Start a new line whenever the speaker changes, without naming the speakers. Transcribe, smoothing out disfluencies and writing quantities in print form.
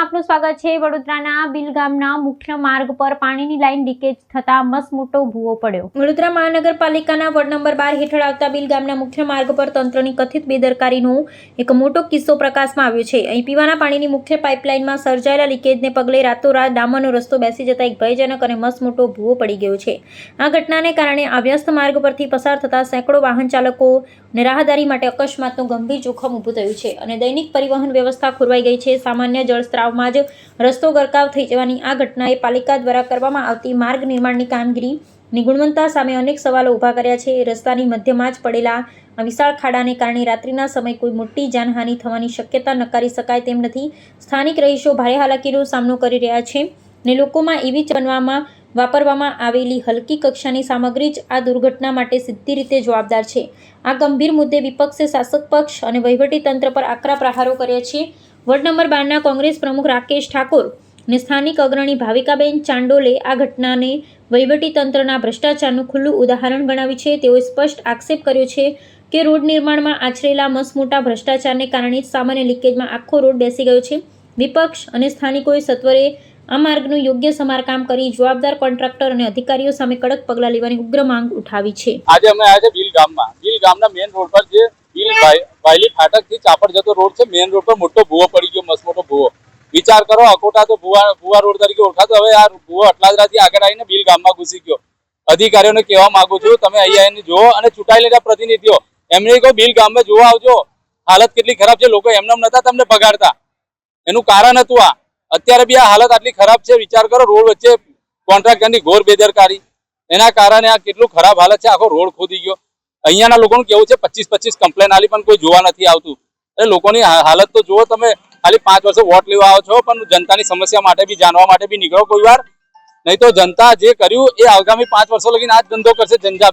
આપનું સ્વાગત છે। વડોદરાના બિલ ગામના મુખ્ય માર્ગ પર પાણીની લાઈન લીકેજ થતા મસમોટો ભૂવો પડ્યો। વડોદરા મહાનગરપાલિકાના વોર્ડ નંબર 12 હેઠળ આવતા બિલ ગામના મુખ્ય માર્ગ પર તંત્રની કથિત બેદરકારીનો એક મોટો કિસ્સો પ્રકાશમાં આવ્યો છે। અહીં પીવાના પાણીની મુખ્ય પાઇપલાઇનમાં સર્જાયેલા લીકેજને પગલે રાતોરાત ડામરનો રસ્તો બેસી જતા એક ભયજનક અને મસમોટો ભૂવો પડી ગયો છે। આ ઘટનાને કારણે આ વ્યસ્ત માર્ગ પરથી પસાર થતા સેંકડો વાહન ચાલકો અને રાહદારી માટે અકસ્માતનું ગંભીર જોખમ ઊભું થયું છે અને દૈનિક પરિવહન વ્યવસ્થા ખોરવાઈ ગઈ છે। સામાન્ય જળસ્ત્રાવમાં જ રસ્તો ગરકાવ થઈ જવાની આ ઘટનાએ પાલિકા દ્વારા કરવામાં આવતી માર્ગ નિર્માણની કામગીરીની ગુણવત્તા સામે અનેક સવાલો ઊભા કર્યા છે। રસ્તાની મધ્યમાં જ પડેલા આ વિશાળ ખાડાને કારણે રાત્રિના સમયે કોઈ મોટી જાનહાનિ થવાની શક્યતા નકારી શકાય તેમ નથી। સ્થાનિક રહીશો ભારે હાલાકીનો સામનો કરી રહ્યા છે અને લોકોમાં એવી વાપરવામાં આવેલી હલકી કક્ષાની સામગ્રી જ આ દુર્ઘટના માટે સીધી રીતે જવાબદાર છે। આ ગંભીર મુદ્દે વિપક્ષે શાસક પક્ષ અને વહીવટી તંત્ર પર આકરા પ્રહારો કર્યા છે। વોર્ડ નંબર 12ના કોંગ્રેસ પ્રમુખ રાકેશ ઠાકોર અને સ્થાનિક અગ્રણી ભાવિકાબેન ચાંડોલે આ ઘટનાને વહીવટી તંત્રના ભ્રષ્ટાચારનું ખુલ્લું ઉદાહરણ ગણાવી છે। તેઓએ સ્પષ્ટ આક્ષેપ કર્યો છે કે રોડ નિર્માણમાં આચરેલા મસમોટા ભ્રષ્ટાચારને કારણે જ સામાન્ય લીકેજમાં આખો રોડ બેસી ગયો છે। વિપક્ષ અને સ્થાનિકોએ સત્વરે આ માર્ગનું યોગ્ય સમારકામ કરી જવાબદાર કોન્ટ્રાક્ટર અને અધિકારીઓ સામે કડક પગલાં લેવાની ઉગ્ર માંગ ઉઠાવી છે।
આજે અમે આવ્યા છે બિલ ગામના મેઇન રોડ પર જે બિલ વાયલી ફાટક થી ચાપડ જતો રોડ છે। મેઇન રોડ પર મોટો ભૂવો પડી ગયો, મસમોટો ભૂવો। વિચાર કરો, અકોટા તો ભૂવા રોડ તરીકે ઓળખાતો, હવે આ ભૂવો અટલાદરાથી આગળ આવીને બિલ ગામમાં ઘૂસી ગયો। અધિકારીઓને કહેવા માંગુ છું, તમે અહીંયા આવીને જુઓ અને ચૂંટાયેલા પ્રતિનિધિઓ એમને કહો બિલ ગામમાં જોવા આવજો, હાલત કેટલી ખરાબ છે। લોકો એમને નતા તમને પગાડતા, એનું કારણ હતું આ। અત્યારે બી આ હાલત આટલી ખરાબ છે। વિચાર કરો, રોડ વચ્ચે કોન્ટ્રાક્ટરની ઘોર બેદરકારી, એના કારણે આ કેટલું ખરાબ હાલત છે। આખો રોડ ખોદી ગયો। અહીંયાના લોકોનું કેવું છે 25 કમ્પ્લેન આલી પણ કોઈ જોવા નથી આવતું। એટલે લોકોની હાલત તો જુઓ તમે। ખાલી 5 વર્ષે વોટ લેવા આવો છો, પણ જનતાની સમસ્યા માટે બી જાણવા માટે બી નીકળો કોઈ વાર, નહીં તો જનતા જે કર્યું એ આગામી 5 વર્ષો લગીને આ જ ધંધો કરશે। જંજાબી